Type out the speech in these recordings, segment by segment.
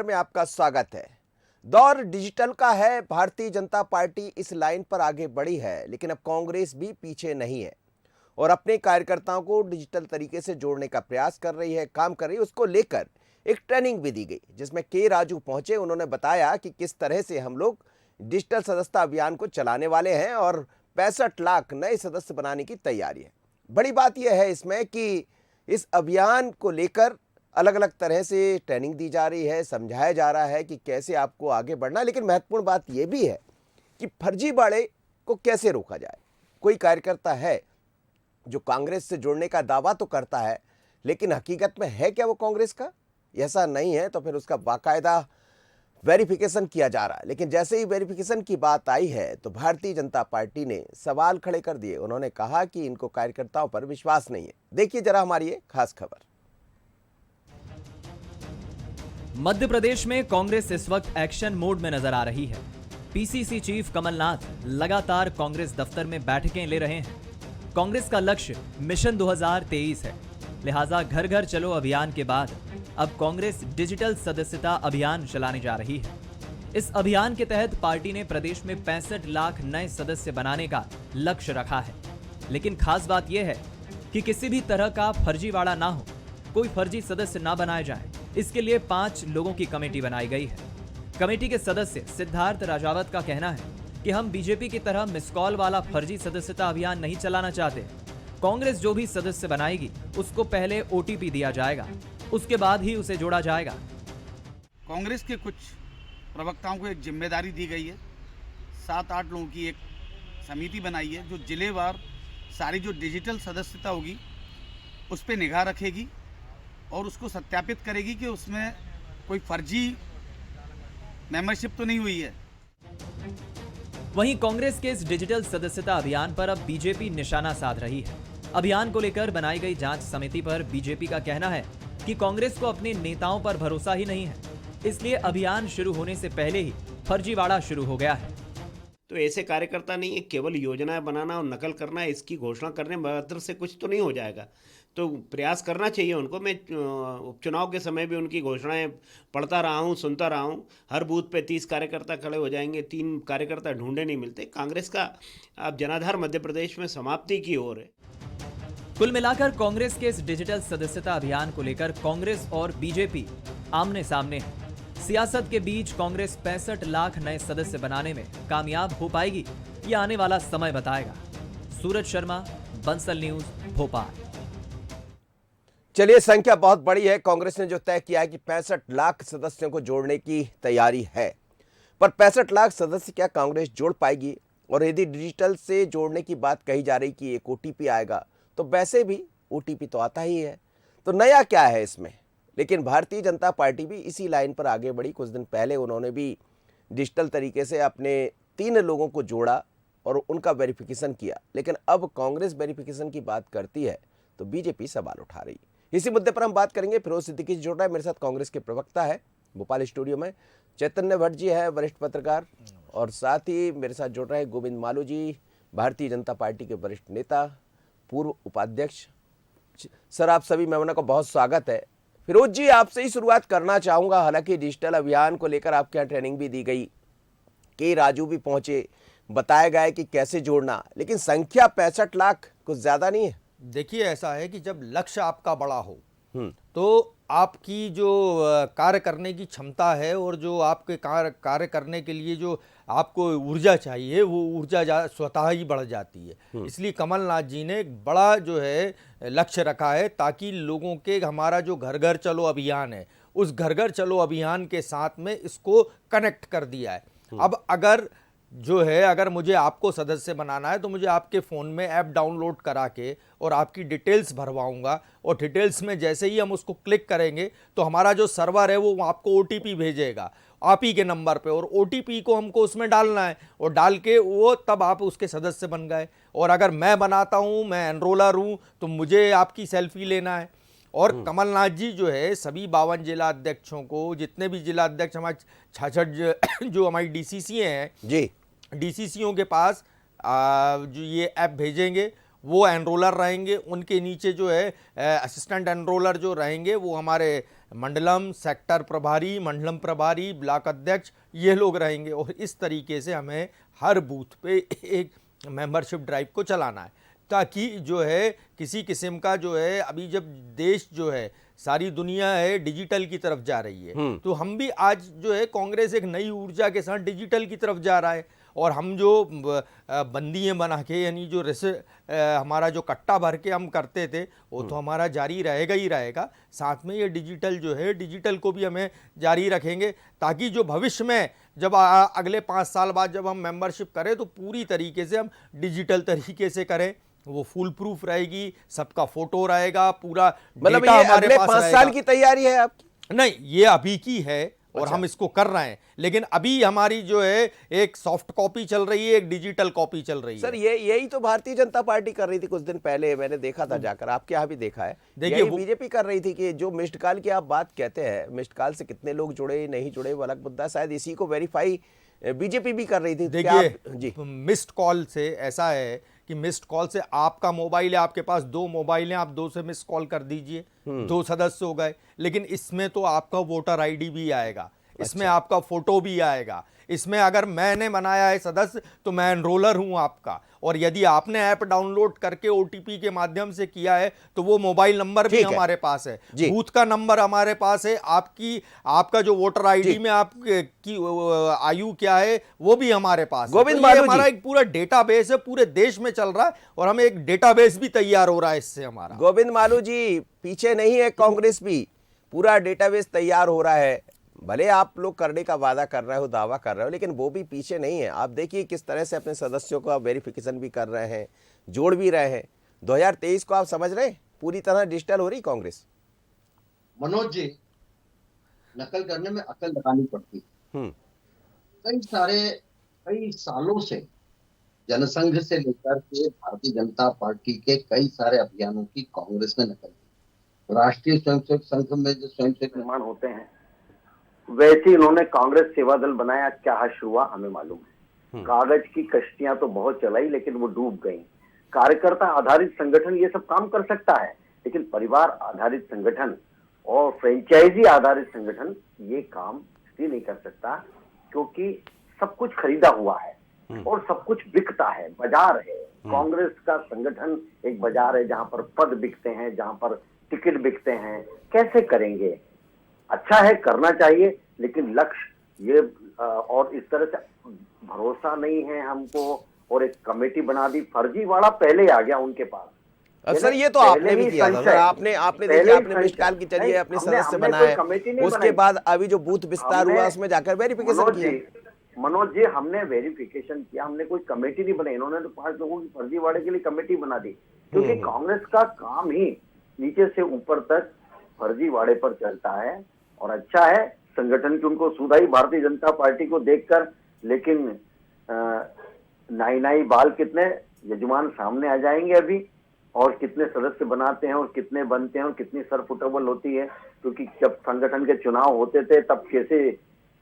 में आपका स्वागत है। दौर डिजिटल का है। भारतीय जनता पार्टी इस लाइन पर आगे बढ़ी है, लेकिन अब कांग्रेस भी पीछे नहीं है और अपने कार्यकर्ताओं को डिजिटल तरीके से जोड़ने का प्रयास कर रही है, काम कर रही है। उसको लेकर एक ट्रेनिंग भी दी गई, जिसमें के राजू पहुंचे। उन्होंने बताया कि किस तरह से हम लोग डिजिटल सदस्यता अभियान को चलाने वाले हैं और 65 लाख नए सदस्य बनाने की तैयारी है। बड़ी बात यह है इसमें कि इस अभियान को लेकर अलग अलग तरह से ट्रेनिंग दी जा रही है, समझाया जा रहा है कि कैसे आपको आगे बढ़ना है। लेकिन महत्वपूर्ण बात यह भी है कि फर्जीवाड़े को कैसे रोका जाए। कोई कार्यकर्ता है जो कांग्रेस से जुड़ने का दावा तो करता है, लेकिन हकीकत में है क्या वो कांग्रेस का? ऐसा नहीं है तो फिर उसका बाकायदा वेरिफिकेशन किया जा रहा है। लेकिन जैसे ही वेरिफिकेशन की बात आई है तो भारतीय जनता पार्टी ने सवाल खड़े कर दिए। उन्होंने कहा कि इनको कार्यकर्ताओं पर विश्वास नहीं है। देखिए जरा हमारी ये खास खबर। मध्य प्रदेश में कांग्रेस इस वक्त एक्शन मोड में नजर आ रही है। पीसीसी चीफ कमलनाथ लगातार कांग्रेस दफ्तर में बैठकें ले रहे हैं। कांग्रेस का लक्ष्य मिशन 2023 है, लिहाजा घर घर चलो अभियान के बाद अब कांग्रेस डिजिटल सदस्यता अभियान चलाने जा रही है। इस अभियान के तहत पार्टी ने प्रदेश में 65 लाख नए सदस्य बनाने का लक्ष्य रखा है। लेकिन खास बात यह है कि किसी भी तरह का फर्जीवाड़ा ना हो, कोई फर्जी सदस्य ना बनाए जाए। इसके लिए 5 लोगों की कमेटी बनाई गई है। कमेटी के सदस्य सिद्धार्थ राजावत का कहना है कि हम बीजेपी की तरह मिस कॉल वाला फर्जी सदस्यता अभियान नहीं चलाना चाहते। कांग्रेस जो भी सदस्य बनाएगी उसको पहले ओटीपी दिया जाएगा, उसके बाद ही उसे जोड़ा जाएगा। कांग्रेस के कुछ प्रवक्ताओं को एक जिम्मेदारी दी गई है। 7-8 लोगों की एक समिति बनाई है जो जिलेवार सारी जो डिजिटल सदस्यता होगी उस पर निगाह रखेगी और उसको सत्यापित करेगी कि उसमें कोई फर्जी मेंबरशिप तो नहीं हुई है। वहीं कांग्रेस के इस डिजिटल सदस्यता अभियान पर अब बीजेपी निशाना साध रही है। अभियान को लेकर बनाई गई जांच समिति पर बीजेपी का कहना है कि कांग्रेस को अपने नेताओं पर भरोसा ही नहीं है, इसलिए अभियान शुरू होने से पहले ही फर्जीवाड़ा शुरू हो गया है। तो ऐसे कार्यकर्ता नहीं है, केवल योजनाएं बनाना और नकल करना, इसकी घोषणा करने मात्र से कुछ तो नहीं हो जाएगा। तो प्रयास करना चाहिए उनको। मैं उपचुनाव के समय भी उनकी घोषणाएं पढ़ता रहा हूं, सुनता रहा हूं। हर बूथ पे 30 कार्यकर्ता खड़े हो जाएंगे, 3 कार्यकर्ता ढूंढे नहीं मिलते। कांग्रेस का अब जनाधार मध्य प्रदेश में समाप्ति की ओर है। कुल मिलाकर कांग्रेस के इस डिजिटल सदस्यता अभियान को लेकर कांग्रेस और बीजेपी आमने सामने है। सियासत के बीच कांग्रेस 65 लाख नए सदस्य बनाने में कामयाब हो पाएगी, ये आने वाला समय बताएगा। सूरज शर्मा, बंसल न्यूज, भोपाल। चलिए, संख्या बहुत बड़ी है। कांग्रेस ने जो तय किया है कि 65 लाख सदस्यों को जोड़ने की तैयारी है, पर 65 लाख सदस्य क्या कांग्रेस जोड़ पाएगी? और यदि डिजिटल से जोड़ने की बात कही जा रही कि एक ओटीपी आएगा, तो वैसे भी ओटीपी तो आता ही है, तो नया क्या है इसमें? लेकिन भारतीय जनता पार्टी भी इसी लाइन पर आगे बढ़ी। कुछ दिन पहले उन्होंने भी डिजिटल तरीके से अपने 3 लोगों को जोड़ा और उनका वेरिफिकेशन किया। लेकिन अब कांग्रेस वेरिफिकेशन की बात करती है तो बीजेपी सवाल उठा रही। इसी मुद्दे पर हम बात करेंगे। फिरोज सिद्दीकी जी जुड़ रहा है मेरे साथ, कांग्रेस के प्रवक्ता है भोपाल स्टूडियो में। चैतन्य भट्ट जी है, वरिष्ठ पत्रकार, और साथ ही मेरे साथ जुड़ रहे हैं गोविंद मालू जी, भारतीय जनता पार्टी के वरिष्ठ नेता, पूर्व उपाध्यक्ष। सर, आप सभी मेहमानों का बहुत स्वागत है। फिरोज जी, आपसे ही शुरुआत करना चाहूंगा। हालांकि डिजिटल अभियान को लेकर आपके यहाँ ट्रेनिंग भी दी गई, के राजू भी पहुंचे, बताया गया कि कैसे जोड़ना, लेकिन संख्या 65 लाख कुछ ज्यादा नहीं है? देखिए, ऐसा है कि जब लक्ष्य आपका बड़ा हो तो आपकी जो कार्य करने की क्षमता है और जो आपके कार्य करने के लिए जो आपको ऊर्जा चाहिए वो ऊर्जा स्वतः ही बढ़ जाती है। इसलिए कमलनाथ जी ने एक बड़ा जो है लक्ष्य रखा है, ताकि लोगों के हमारा जो घर घर चलो अभियान है, उस घर घर चलो अभियान के साथ में इसको कनेक्ट कर दिया है। अब अगर मुझे आपको सदस्य बनाना है तो मुझे आपके फ़ोन में ऐप डाउनलोड करा के और आपकी डिटेल्स भरवाऊंगा, और डिटेल्स में जैसे ही हम उसको क्लिक करेंगे तो हमारा जो सर्वर है वो आपको ओटीपी भेजेगा आप ही के नंबर पे, और ओटीपी को हमको उसमें डालना है और डाल के वो तब आप उसके सदस्य बन गए। और अगर मैं बनाता हूँ, मैं एनरोलर हूँ, तो मुझे आपकी सेल्फी लेना है। और कमलनाथ जी जो है सभी 52 जिला अध्यक्षों को, जितने भी जिला अध्यक्ष हमारे 66 जो हमारी डीसीसी हैं जी, डीसीसीओं के पास जो ये ऐप भेजेंगे वो एनरोलर रहेंगे। उनके नीचे जो है असिस्टेंट एनरोलर जो रहेंगे वो हमारे मंडलम, सेक्टर प्रभारी, मंडलम प्रभारी, ब्लॉक अध्यक्ष, ये लोग रहेंगे। और इस तरीके से हमें हर बूथ पे एक मेंबरशिप ड्राइव को चलाना है, ताकि जो है किसी किस्म का जो है, अभी जब देश जो है सारी दुनिया है डिजिटल की तरफ जा रही है, तो हम भी आज जो है कांग्रेस एक नई ऊर्जा के साथ डिजिटल की तरफ जा रहा है। और हम जो बंदियाँ बना के, यानी जो हमारा जो कट्टा भर के हम करते थे, वो तो हमारा जारी रहेगा ही रहेगा। साथ में ये डिजिटल जो है, डिजिटल को भी हमें जारी रखेंगे, ताकि जो भविष्य में जब अगले 5 साल बाद जब हम मेंबरशिप करें तो पूरी तरीके से हम डिजिटल तरीके से करें। वो फुल प्रूफ रहेगी, सबका फोटो रहेगा, पूरा मतलब डेटा ये हमारे अगले पास 5 रहेगा। साल की तैयारी है आपकी? नहीं, ये अभी की है और अच्छा। हम इसको कर रहे हैं, लेकिन अभी हमारी जो है एक सॉफ्ट कॉपी चल रही है, एक डिजिटल कॉपी चल रही सर है। यही तो भारतीय जनता पार्टी कर रही थी कुछ दिन पहले, मैंने देखा था जाकर, आपके यहाँ भी देखा है। देखिए, यही वो- बीजेपी कर रही थी कि जो मिस्ड कॉल की आप बात कहते हैं, मिस्ड कॉल से कितने लोग जुड़े नहीं जुड़े वो अलग मुद्दा, शायद इसी को वेरीफाई बीजेपी भी कर रही थी। क्या देखिए, मिस्ड कॉल से ऐसा है कि मिस्ड कॉल से आपका मोबाइल है, आपके पास 2 मोबाइल हैं, आप 2 से मिस्ड कॉल कर दीजिए, 2 सदस्य हो गए। लेकिन इसमें तो आपका वोटर आईडी भी आएगा, इसमें आपका फोटो भी आएगा, इसमें अगर मैंने बनाया है सदस्य तो मैं एनरोलर हूं आपका। और यदि आपने ऐप डाउनलोड करके ओटीपी के माध्यम से किया है तो वो मोबाइल नंबर भी ठीक है। हमारे पास है, जी। बूथ का नंबर हमारे पास है, आपका जो वोटर आईडी में आपकी आयु क्या है वो भी हमारे पास है। गोविंद तो ये मालू जी। हमारा एक पूरा डेटाबेस है, पूरे देश में चल रहा है, और हमें एक डेटाबेस भी तैयार हो रहा है इससे हमारा। गोविंद मालू जी, पीछे नहीं है कांग्रेस भी, पूरा डेटाबेस तैयार हो रहा है। भले आप लोग करने का वादा कर रहे हो, दावा कर रहे हो, लेकिन वो भी पीछे नहीं है। आप देखिए किस तरह से अपने सदस्यों का वेरिफिकेशन भी कर रहे हैं, जोड़ भी रहे हैं। 2023 को आप समझ रहे हैं पूरी तरह डिजिटल हो रही कांग्रेस। मनोज जी, नकल करने में अकल लगानी पड़ती है। कई सालों से जनसंघ से लेकर के भारतीय जनता पार्टी के कई सारे अभियानों की कांग्रेस ने नकल की। राष्ट्रीय स्वयंसेवक संघ में जो स्वयंसेवक निर्माण होते हैं, वैसे इन्होंने कांग्रेस सेवा दल बनाया। क्या हश्र हुआ हमें मालूम है। कागज की कश्तियां तो बहुत चलाई, लेकिन वो डूब गई। कार्यकर्ता आधारित संगठन ये सब काम कर सकता है, लेकिन परिवार आधारित संगठन और फ्रेंचाइजी आधारित संगठन ये काम इसलिए नहीं कर सकता क्योंकि सब कुछ खरीदा हुआ है और सब कुछ बिकता है, बाजार है। कांग्रेस का संगठन एक बाजार है जहां पर पद बिकते हैं, जहां पर टिकट बिकते हैं। कैसे करेंगे? अच्छा है, करना चाहिए, लेकिन लक्ष्य ये और इस तरह से भरोसा नहीं है हमको। और एक कमेटी बना दी, फर्जीवाड़ा पहले आ गया उनके पास। अब सर ये तो आपने भी किया था, आपने देखिए, आपने मिस्ड कॉल की चलिए अपने सदस्य बनाए, उसके बाद अभी जो बूथ विस्तार हुआ उसमें जाकर वेरिफिकेशन किया। मनोज जी, हमने वेरिफिकेशन किया, हमने कोई कमेटी नहीं बनाई। इन्होंने तो 5 लोगों की फर्जीवाड़े के लिए कमेटी बना दी, क्योंकि कांग्रेस का काम ही नीचे से ऊपर तक फर्जीवाड़े पर चलता है। और अच्छा है संगठन की उनको सुधाई भारतीय जनता पार्टी को देखकर, लेकिन नाई बाल कितने यजमान सामने आ जाएंगे अभी, और कितने सदस्य बनाते हैं और कितने बनते हैं और कितनी सरफुटबल होती है। क्योंकि जब संगठन के चुनाव होते थे तब कैसे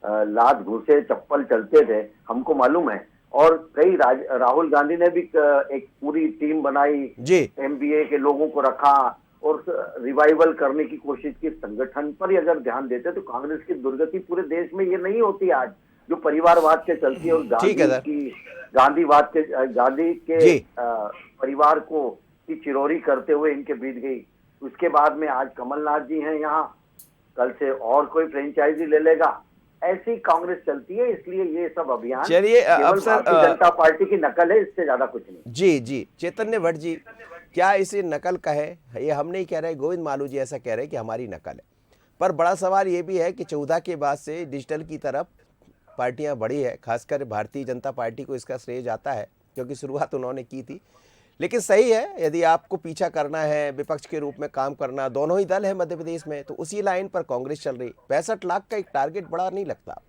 लात घूसे चप्पल चलते थे हमको मालूम है। और कई राहुल गांधी ने भी एक पूरी टीम बनाई, एमबीए के लोगों को रखा और रिवाइवल करने की कोशिश की। संगठन पर ही अगर ध्यान देते तो कांग्रेस की दुर्गति पूरे देश में ये नहीं होती आज, जो परिवारवाद के चलती है और गांधी के परिवार को की चिरौरी करते हुए इनके बीत गई। उसके बाद में आज कमलनाथ जी हैं यहाँ, कल से और कोई फ्रेंचाइजी ले लेगा। ऐसी कांग्रेस चलती है, इसलिए ये सब अभियान चलिए केवल भारतीय जनता पार्टी की नकल है, इससे ज्यादा कुछ नहीं। जी चैतन्य भट्ट जी, क्या इसे नकल कहे? ये हम नहीं कह रहे, गोविंद मालू जी ऐसा कह रहे हैं कि हमारी नकल है। पर बड़ा सवाल ये भी है कि 14 के बाद से डिजिटल की तरफ पार्टियां बढ़ी है, खासकर भारतीय जनता पार्टी को इसका श्रेय जाता है क्योंकि शुरुआत उन्होंने की थी। लेकिन सही है, यदि आपको पीछा करना है, विपक्ष के रूप में काम करना, दोनों ही दल है मध्य प्रदेश में, तो उसी लाइन पर कांग्रेस चल रही। 65 लाख का एक टारगेट बड़ा नहीं लगता?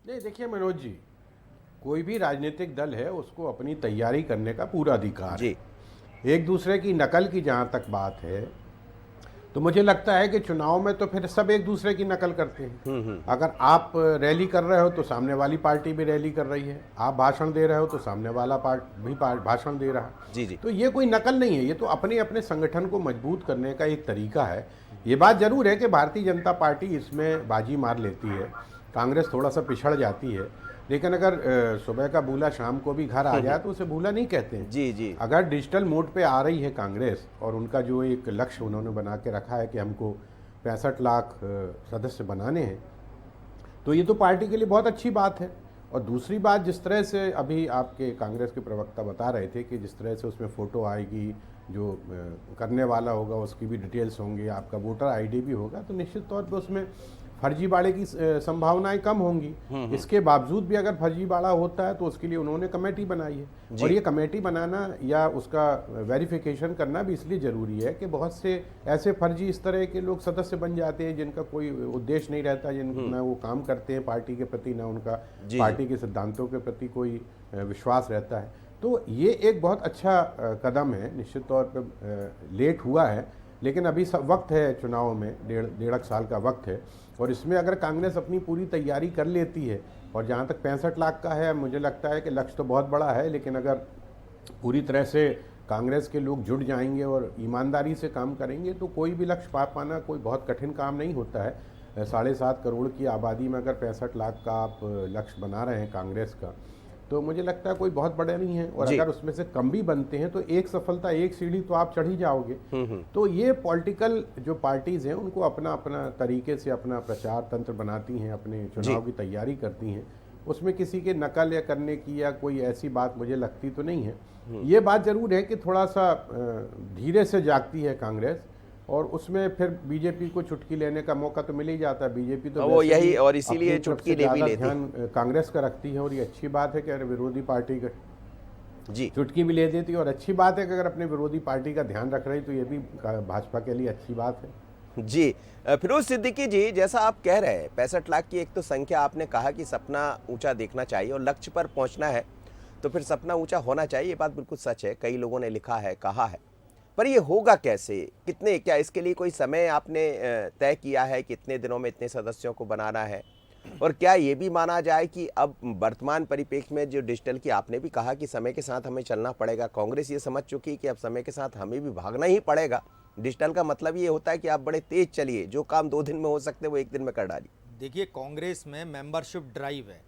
नहीं, देखिए मनोज जी, कोई भी राजनीतिक दल है उसको अपनी तैयारी करने का पूरा अधिकार है। एक दूसरे की नकल की जहाँ तक बात है, तो मुझे लगता है कि चुनाव में तो फिर सब एक दूसरे की नकल करते हैं। अगर आप रैली कर रहे हो तो सामने वाली पार्टी भी रैली कर रही है, आप भाषण दे रहे हो तो सामने वाला भी भाषण दे रहा है। जी जी। तो ये कोई नकल नहीं है, ये तो अपने अपने संगठन को मजबूत करने का एक तरीका है। ये बात जरूर है कि भारतीय जनता पार्टी इसमें बाजी मार लेती है, कांग्रेस थोड़ा सा पिछड़ जाती है, लेकिन अगर सुबह का भूला शाम को भी घर आ जाए तो उसे भूला नहीं कहते हैं। जी जी। अगर डिजिटल मोड पे आ रही है कांग्रेस और उनका जो एक लक्ष्य उन्होंने बना के रखा है कि हमको 65 लाख सदस्य बनाने हैं, तो ये तो पार्टी के लिए बहुत अच्छी बात है। और दूसरी बात, जिस तरह से अभी आपके कांग्रेस के प्रवक्ता बता रहे थे कि जिस तरह से उसमें फ़ोटो आएगी, जो करने वाला होगा उसकी भी डिटेल्स होंगी, आपका वोटर आईडी भी होगा, तो निश्चित तौर पे उसमें फर्जीवाड़े की संभावनाएं कम होंगी। इसके बावजूद भी अगर फर्जीवाड़ा होता है तो उसके लिए उन्होंने कमेटी बनाई है, और ये कमेटी बनाना या उसका वेरिफिकेशन करना भी इसलिए ज़रूरी है कि बहुत से ऐसे फर्जी इस तरह के लोग सदस्य बन जाते हैं जिनका कोई उद्देश्य नहीं रहता, ना वो काम करते हैं पार्टी के प्रति, ना उनका पार्टी के सिद्धांतों के प्रति कोई विश्वास रहता है। तो ये एक बहुत अच्छा कदम है, निश्चित तौर पर लेट हुआ है, लेकिन अभी सब वक्त है, चुनाव में डेढ़ साल का वक्त है, और इसमें अगर कांग्रेस अपनी पूरी तैयारी कर लेती है, और जहाँ तक 65 लाख का है, मुझे लगता है कि लक्ष्य तो बहुत बड़ा है, लेकिन अगर पूरी तरह से कांग्रेस के लोग जुट जाएंगे और ईमानदारी से काम करेंगे तो कोई भी लक्ष्य पा पाना कोई बहुत कठिन काम नहीं होता है। 7.5 करोड़ की आबादी में अगर 65 लाख का आप लक्ष्य बना रहे हैं कांग्रेस का, तो मुझे लगता है कोई बहुत बड़ा नहीं है। और अगर उसमें से कम भी बनते हैं तो एक सफलता, एक सीढ़ी तो आप चढ़ ही जाओगे। तो ये पॉलिटिकल जो पार्टीज हैं उनको अपना अपना तरीके से अपना प्रचार तंत्र बनाती हैं, अपने चुनाव की तैयारी करती हैं, उसमें किसी के नकल या करने की या कोई ऐसी बात मुझे लगती तो नहीं है। ये बात जरूर है कि थोड़ा सा धीरे से जागती है कांग्रेस, और उसमें फिर बीजेपी को चुटकी लेने का मौका तो मिल ही जाता है। बीजेपी तो वो यही, और इसीलिए चुटकी ले भी लेती है, ध्यान कांग्रेस का रखती है, और ये अच्छी बात है कि अगर विरोधी पार्टी का जी चुटकी भी ले देती है, और अच्छी बात है कि अगर अपने विरोधी पार्टी का ध्यान रख रही, तो ये भी भाजपा के लिए अच्छी बात है। जी। फिरोज सिद्दीकी जी, जैसा आप कह रहे हैं 65 लाख की एक तो संख्या, आपने कहा कि सपना ऊंचा देखना चाहिए और लक्ष्य पर पहुंचना है तो फिर सपना ऊंचा होना चाहिए, ये बात बिल्कुल सच है, कई लोगों ने लिखा है, कहा है, पर ये होगा कैसे, कितने, क्या इसके लिए कोई समय आपने तय किया है, कितने दिनों में इतने सदस्यों को बनाना है, और क्या ये भी माना जाए कि अब वर्तमान परिप्रेक्ष्य में जो डिजिटल की आपने भी कहा कि समय के साथ हमें चलना पड़ेगा, कांग्रेस ये समझ चुकी कि अब समय के साथ हमें भी भागना ही पड़ेगा, डिजिटल का मतलब ये होता है कि आप बड़े तेज चलिए, जो काम 2 दिन में हो सकते वो 1 दिन में कर डालिए। देखिए, कांग्रेस में मेंबरशिप ड्राइव है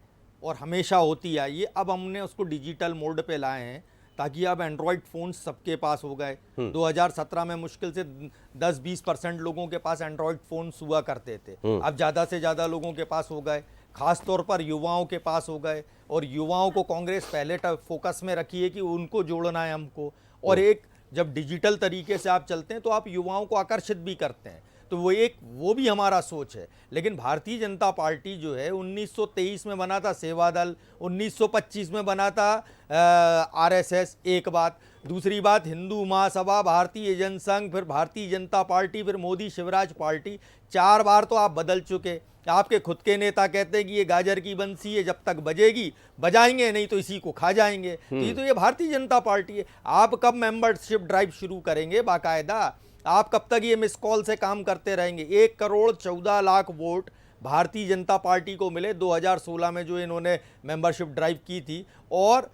और हमेशा होती आई है। अब हमने उसको डिजिटल मोड पे लाए हैं ताकि अब एंड्रॉयड फ़ोन सबके पास हो गए। 2017 में मुश्किल से 10-20% लोगों के पास एंड्रॉयड फ़ोन्स हुआ करते थे, अब ज़्यादा से ज़्यादा लोगों के पास हो गए, खास तौर पर युवाओं के पास हो गए। और युवाओं को कांग्रेस पहले फोकस में रखी है कि उनको जोड़ना है हमको। और एक जब डिजिटल तरीके से आप चलते हैं तो आप युवाओं को आकर्षित भी करते हैं, तो वो भी हमारा सोच है। लेकिन भारतीय जनता पार्टी जो है 1923 में बना था सेवा दल, 1925 में बना था आरएसएस, एक बात। दूसरी बात, हिंदू महासभा, भारतीय जनसंघ, फिर भारतीय जनता पार्टी, फिर मोदी शिवराज पार्टी, 4 बार तो आप बदल चुके। आपके खुद के नेता कहते हैं कि ये गाजर की बंसी है, जब तक बजेगी बजाएंगे, नहीं तो इसी को खा जाएंगे। तो ये भारतीय जनता पार्टी है। आप कब मेंबरशिप ड्राइव शुरू करेंगे बाकायदा? आप कब तक ये मिस कॉल से काम करते रहेंगे? 1 करोड़ 14 लाख वोट भारतीय जनता पार्टी को मिले 2016 में, जो इन्होंने मेंबरशिप ड्राइव की थी, और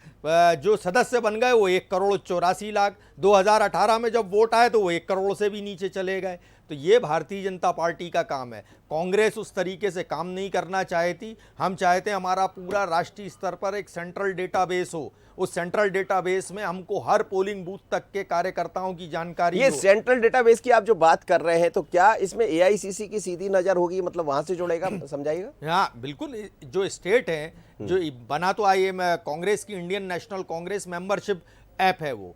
जो सदस्य बन गए वो 1 करोड़ 84 लाख। 2018 में जब वोट आए तो वो 1 करोड़ से भी नीचे चले गए। तो ये भारतीय जनता पार्टी का काम है। कांग्रेस उस तरीके से काम नहीं करना चाहती। हम चाहते हैं हमारा पूरा राष्ट्रीय स्तर पर एक सेंट्रल डेटाबेस हो, उस सेंट्रल डेटाबेस में हमको हर पोलिंग बूथ तक के कार्यकर्ताओं की जानकारी ये हो। सेंट्रल डेटाबेस की आप जो बात कर रहे हैं, तो क्या इसमें एआईसीसी की सीधी नजर होगी, मतलब वहां से जुड़ेगा, समझाइएगा। हाँ बिल्कुल, जो स्टेट है, जो बना तो कांग्रेस की Indian national Congress membership app है, वो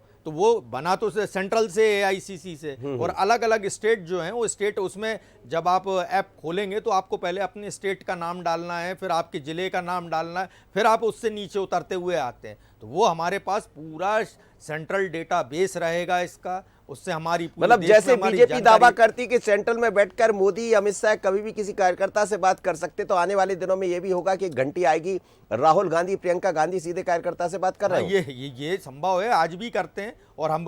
बना तो सेंट्रल से एआईसीसी से, और अलग अलग स्टेट जो हैं वो स्टेट, उसमें जब आप ऐप खोलेंगे तो आपको पहले अपने स्टेट का नाम डालना है, फिर आपके ज़िले का नाम डालना है, फिर आप उससे नीचे उतरते हुए आते हैं। तो वो हमारे पास पूरा सेंट्रल डेटाबेस रहेगा इसका, उससे हमारी मतलब जैसे बीजेपी दावा करती कि सेंट्रल में बैठकर मोदी, अमित शाह कभी भी किसी कार्यकर्ता से बात कर सकते, तो आने वाले दिनों में ये भी होगा कि घंटी आएगी, राहुल गांधी, प्रियंका गांधी सीधे कार्यकर्ता से बात कर रहे हैं। ये संभव है, आज भी करते हैं, और हम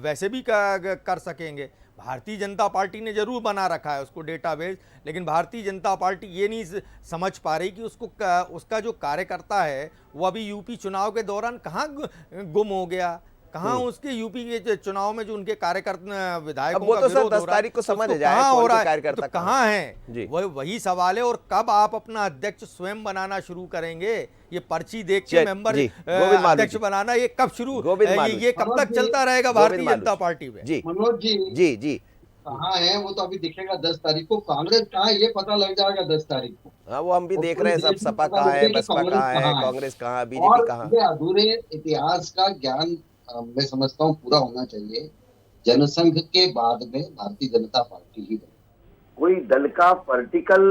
वैसे भी कर सकेंगे। भारतीय जनता पार्टी ने जरूर बना रखा है उसको डेटाबेस, लेकिन भारतीय जनता पार्टी ये नहीं समझ पा रही कि उसका जो कार्यकर्ता है वो अभी यूपी चुनाव के दौरान कहाँ गुम हो गया, कहाँ उसके यूपी के चुनाव में जो उनके कार्यकर्ता विधायकों अब वो का तो सर विरोध 10 हो रहा है, तारीख को समझ उसको जाए कहाँ कौन हो रहा के है, कार्यकर्ता तो कहाँ है, जी। वही सवाल है। और कब आप अपना अध्यक्ष स्वयं बनाना शुरू करेंगे, ये पर्ची देख के चल, मेंबर जी, गोविंद मालू अध्यक्ष जी। बनाना ये कब शुरू, गोविंद मालू ये कब तक चलता रहेगा भारतीय मालू जनता जी। पार्टी में? जी मनोज जी जी जी कहाँ है वो तो अभी दिखेगा 10 तारीख को। कांग्रेस कहाँ है ये पता लग जाएगा 10 तारीख को। हाँ, वो हम भी और देख पूरे रहे हैं सब, देश में सपा पता कहाँ है, लगे कि बसपा कांग्रेस कहाँ है, कहाँ है। कांग्रेस कहाँ, बीजेपी और कहाँ। ये अधूरे इतिहास का ज्ञान मैं समझता हूँ पूरा होना चाहिए। जनसंघ के बाद में भारतीय जनता पार्टी ही बनी। कोई दल का पॉलिटिकल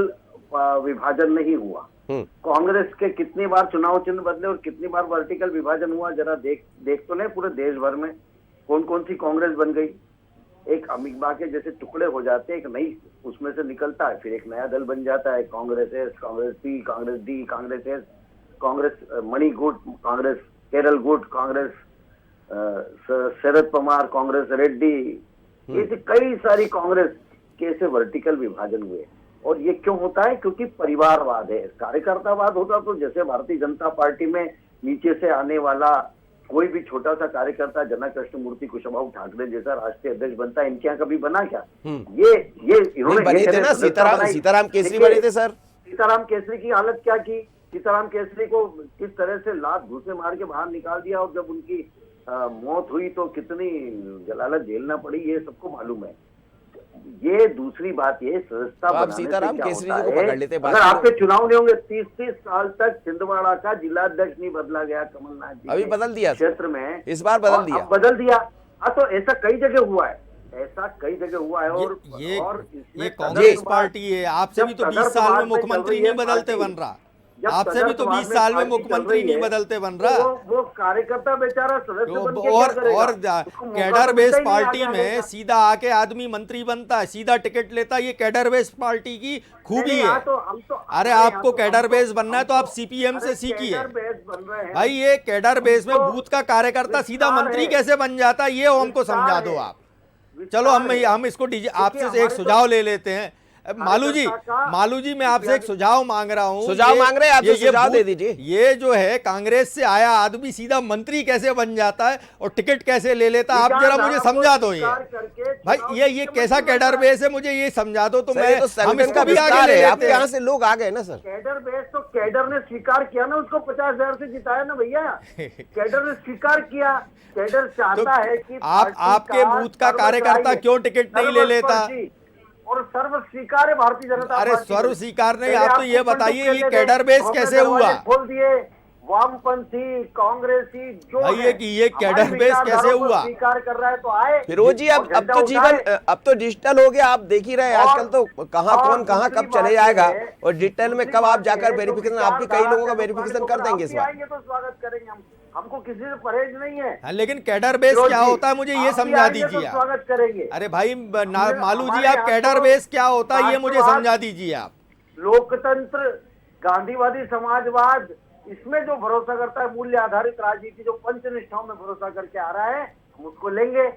विभाजन नहीं हुआ। कांग्रेस के कितनी बार चुनाव चिन्ह बदले और कितनी बार वर्टिकल विभाजन हुआ, जरा देख तो नहीं पूरे देश भर में कौन कौन सी कांग्रेस बन गई। एक अमीबा के जैसे टुकड़े हो जाते हैं, एक नई उसमें से निकलता है, फिर एक नया दल बन जाता है, Congress S, Congress P, Congress D, Congress S, Congress Mani गुट, कांग्रेस केरल गुट, कांग्रेस शरद पवार, कांग्रेस रेड्डी, ऐसे कई सारी कांग्रेस के ऐसे वर्टिकल विभाजन हुए। और ये क्यों होता है? क्योंकि परिवारवाद है। कार्यकर्तावाद होता तो जैसे भारतीय जनता पार्टी में नीचे से आने वाला कोई भी छोटा सा कार्यकर्ता जना कृष्णमूर्ति कुशवाहा ठाकरे जैसा राष्ट्रीय अध्यक्ष बनता है, इनके यहाँ कभी बना क्या? ये इन्होंने बने थे ना, सीताराम केसरी बने थे सर। सीताराम केसरी की हालत क्या की? सीताराम केसरी को किस तरह से लात घूसे मार के बाहर निकाल दिया, और जब उनकी मौत हुई तो कितनी जलालत झेलना पड़ी, ये सबको मालूम है। ये दूसरी बात, ये सदस्यता तो आप बनाने सीताराम से क्या केसरी होता जी को है, पकड़ लेते, अगर आपके चुनाव नहीं होंगे 30-30 साल तक छिंदवाड़ा का जिलाध्यक्ष नहीं बदला गया कमलनाथ जी अभी के बदल दिया क्षेत्र में, इस बार बदल और दिया। अब बदल दिया। तो ऐसा कई जगह हुआ है, ऐसा कई जगह हुआ है। और ये कांग्रेस पार्टी है, आपसे भी तो 20 साल में मुख्यमंत्री नहीं बदलते बन रहा, आपसे भी तो 20 साल में मुख्यमंत्री नहीं बदलते बन रहा। वो कार्यकर्ता बेचारा सदस्य बन के और क्या करेगा? और उसको मौका कैडर तो बेस मिलता ही नहीं पार्टी आगे में का। सीधा आके आदमी मंत्री बनता है, सीधा टिकट लेता है, ये कैडर बेस पार्टी की खूबी नहीं, है। यहाँ तो हम तो अरे आपको कैडर बेस बनना है तो आप सीपीएम से सीखिए कैडर बेस बन रहे हैं भाई। ये कैडर बेस में बूथ का कार्यकर्ता सीधा मंत्री कैसे बन जाता है, ये हमको समझा दो आप। चलो हम इसको आपसे एक सुझाव ले लेते हैं। मालू जी मैं आपसे एक सुझाव मांग रहा हूँ। सुझाव मांग रहे हैं, आपसे सुझाव दे दीजिए। ये जो है कांग्रेस से आया आदमी सीधा मंत्री कैसे बन जाता है और टिकट कैसे ले लेता है, आप जरा मुझे समझा दो। ये भाई ये कैसा कैडर बेस है, मुझे ये समझा दो तो सर, मैं ये तो हम संगठन इसको का भी विस्तार आगे ले है, लेते आपके हैं। यहाँ से लोग आ गए ना सर। कैडर बेस तो कैडर ने स्वीकार किया ना, उसको 50,000 से जिताया ना भैया। कैडर ने स्वीकार किया। कैडर चाहता है कि आपके बूथ का कार्यकर्ता क्यों टिकट नहीं ले लेता? और सर्व स्वीकार है भारतीय जनता अरे पार्टी। सर्व स्वीकार नहीं, पहले आप तो ये आपको बताइए बंदूक ये कहते कैडर थे, बेस हमने कैसे दरवाजे हुआ? खोल दिए। वामपंथी, कांग्रेसी जो भाई ये कैडर बेस कैसे हुआ? स्वीकार कर रहा है तो आए। फिरोज जी, अब तो जीवन अब तो डिजिटल हो गया, आप देख ही रहे हैं आजकल तो कहाँ कौन कहाँ कब चले जाएगा, और डिजिटल में कब आप जाकर वेरिफिकेशन, आप भी कई लोगों का वेरिफिकेशन कर देंगे इस बार। आएंगे तो स्वागत करेंगे हम, हमको किसी से परहेज नहीं है। हाँ, लेकिन कैडर बेस क्या होता है मुझे ये समझा दीजिए आप। स्वागत करेंगे। अरे भाई मालू जी आप कैडर बेस क्या होता है ये मुझे समझा दीजिए आप। लोकतंत्र, गांधीवादी समाजवाद, इसमें जो भरोसा करता है, मूल्य आधारित राजनीति जो पंचनिष्ठाओं में भरोसा करके आ रहा है, हम उसको लेंगे।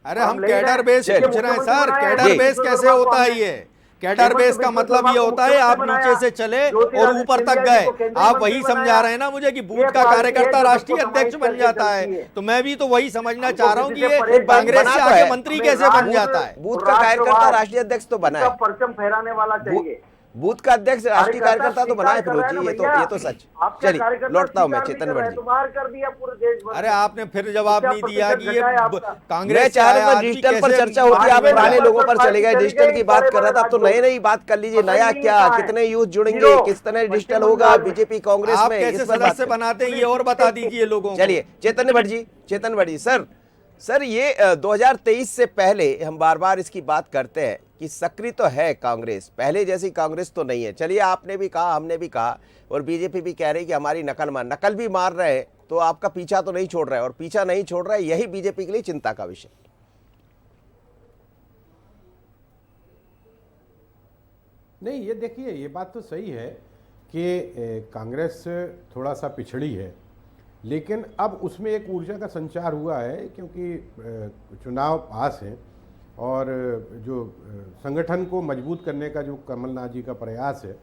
अरे हम कैडर बेस पूछ रहे हैं सर, कैडर बेस कैसे होता है? ये कैडर बेस का मतलब ये होता है आप नीचे से चले और ऊपर तक गए। आप वही समझा रहे हैं ना मुझे कि बूथ का कार्यकर्ता राष्ट्रीय अध्यक्ष बन जाता है, तो मैं भी तो वही समझना चाह रहा हूँ कि ये कांग्रेस से आके मंत्री कैसे बन जाता है? बूथ का कार्यकर्ता राष्ट्रीय अध्यक्ष तो बना है, परचम फहराने वाला चाहिए। बूथ का अध्यक्ष राष्ट्रीय कार्यकर्ता तो बना है फिरोज जी, ये तो सच। चलिए लौटता हूँ मैं चेतन भट्ट जी। बाहर कर दिया पूरे देश भर। अरे आपने फिर जवाब नहीं दिया कि ये कांग्रेस मैं चाह रहा था डिजिटल पर चर्चा होती, आप पुराने लोगों पर चले गए, डिजिटल की बात कर रहा था। अब तो नई नई बात कर लीजिए, नया क्या, कितने यूथ जुड़ेंगे, किस तरह डिजिटल होगा बीजेपी कांग्रेस आप में, कैसे सदस्य बनाते हैं ये और बता दीजिए लोगों को। चलिए चेतन भट्ट जी सर ये 2023 से पहले हम बार बार इसकी बात करते हैं कि सक्रिय तो है कांग्रेस, पहले जैसी कांग्रेस तो नहीं है। चलिए आपने भी कहा, हमने भी कहा, और बीजेपी भी कह रही कि हमारी नकल भी मार रहे हैं, तो आपका पीछा तो नहीं छोड़ रहा है, और पीछा नहीं छोड़ रहा है, यही बीजेपी के लिए चिंता का विषय। नहीं, ये देखिए, ये बात तो सही है कि कांग्रेस थोड़ा सा पिछड़ी है, लेकिन अब उसमें एक ऊर्जा का संचार हुआ है क्योंकि चुनाव पास है और जो संगठन को मजबूत करने का जो कमलनाथ जी का प्रयास है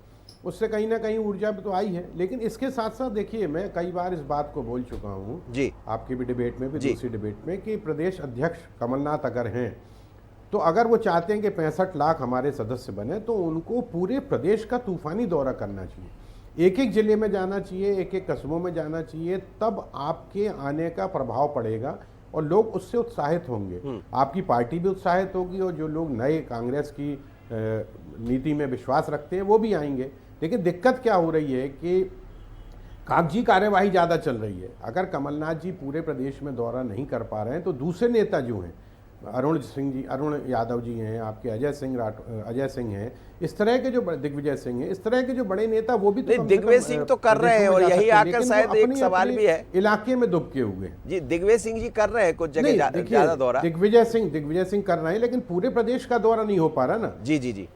उससे कहीं ना कहीं ऊर्जा तो आई है। लेकिन इसके साथ साथ देखिए, मैं कई बार इस बात को बोल चुका हूँ जी, आपकी भी डिबेट में भी, जी। दूसरी डिबेट में, कि प्रदेश अध्यक्ष कमलनाथ अगर हैं तो अगर वो चाहते हैं कि 65 लाख हमारे सदस्य बने तो उनको पूरे प्रदेश का तूफानी दौरा करना चाहिए, एक एक जिले में जाना चाहिए, एक एक कस्बों में जाना चाहिए, तब आपके आने का प्रभाव पड़ेगा और लोग उससे उत्साहित होंगे, आपकी पार्टी भी उत्साहित होगी और जो लोग नए कांग्रेस की नीति में विश्वास रखते हैं वो भी आएंगे। लेकिन दिक्कत क्या हो रही है कि कागजी कार्यवाही ज़्यादा चल रही है। अगर कमलनाथ जी पूरे प्रदेश में दौरा नहीं कर पा रहे हैं तो दूसरे नेता जो हैं, अरुण यादव जी हैं, आपके अजय सिंह हैं, इस तरह के जो दिग्विजय सिंह हैं, इस तरह के जो बड़े नेता वो भी तो दिग्विजय सिंह तो कर रहे हैं और यही आकर शायद एक सवाल भी है, इलाके में दुबके हुए हैं। जी दिग्विजय सिंह जी कर रहे हैं कुछ जगह ज्यादा दौरा। दिग्विजय सिंह कर रहे हैं लेकिन पूरे प्रदेश का दौरा नहीं हो पा रहा ना। जी जी जी।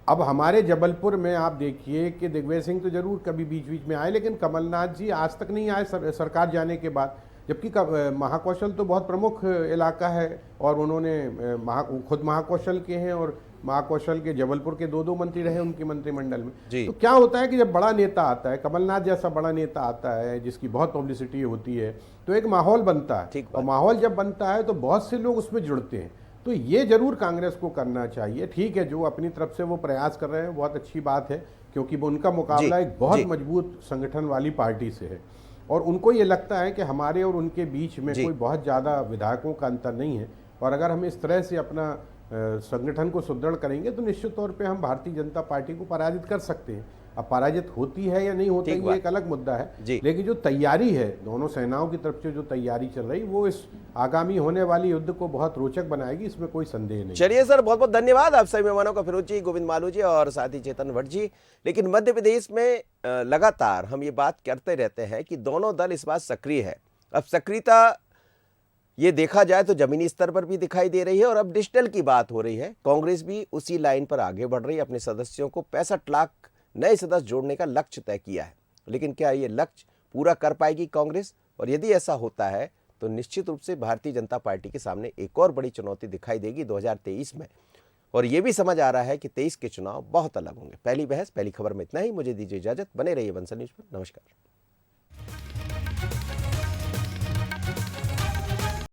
अब हमारे जबलपुर में आप देखिए कि दिग्विजय सिंह तो जरूर कभी बीच बीच में आए, लेकिन कमलनाथ जी आज तक नहीं आए सरकार जाने के बाद, जबकि महाकौशल तो बहुत प्रमुख इलाका है और उन्होंने खुद महाकौशल के हैं और महाकौशल के जबलपुर के दो मंत्री रहे उनके मंत्रिमंडल में। तो क्या होता है कि जब बड़ा नेता आता है, कमलनाथ जैसा बड़ा नेता आता है जिसकी बहुत पब्लिसिटी होती है, तो एक माहौल बनता है और माहौल जब बनता है तो बहुत से लोग उसमें जुड़ते हैं। तो ये जरूर कांग्रेस को करना चाहिए। ठीक है, जो अपनी तरफ से वो प्रयास कर रहे हैं बहुत अच्छी बात है, क्योंकि वो उनका मुकाबला एक बहुत मजबूत संगठन वाली पार्टी से है और उनको ये लगता है कि हमारे और उनके बीच में कोई बहुत ज़्यादा विधायकों का अंतर नहीं है और अगर हम इस तरह से अपना संगठन को सुदृढ़ करेंगे तो निश्चित तौर पे हम भारतीय जनता पार्टी को पराजित कर सकते हैं। अब पराजित होती है या नहीं होती ये एक अलग मुद्दा है, लेकिन जो तैयारी है दोनों सेनाओं की तरफ से, जो तैयारी चल रही, वो इस आगामी होने वाली युद्ध को बहुत रोचक बनाएगी, इसमें कोई संदेह नहीं। चलिए सर, बहुत बहुत धन्यवाद आप सभी मेहमानों का, फिरोज जी, गोविंद मालू जी और साथ ही चेतन भट्ट जी। लेकिन मध्य प्रदेश में लगातार हम ये बात करते रहते हैं कि दोनों दल इस बार सक्रिय है। अब सक्रियता ये देखा जाए तो जमीनी स्तर पर भी दिखाई दे रही है और अब डिजिटल की बात हो रही है। कांग्रेस भी उसी लाइन पर आगे बढ़ रही है, अपने सदस्यों को 65 लाख नए सदस्य जोड़ने का लक्ष्य तय किया है। लेकिन क्या ये लक्ष्य पूरा कर पाएगी कांग्रेस? और यदि ऐसा होता है तो निश्चित रूप से भारतीय जनता पार्टी के सामने एक और बड़ी चुनौती दिखाई देगी 2023 में। और ये भी समझ आ रहा है कि 23 के चुनाव बहुत अलग होंगे। पहली बहस, पहली खबर में इतना ही। मुझे दीजिए इजाजत, बने रहिए बंसल न्यूज पर। नमस्कार।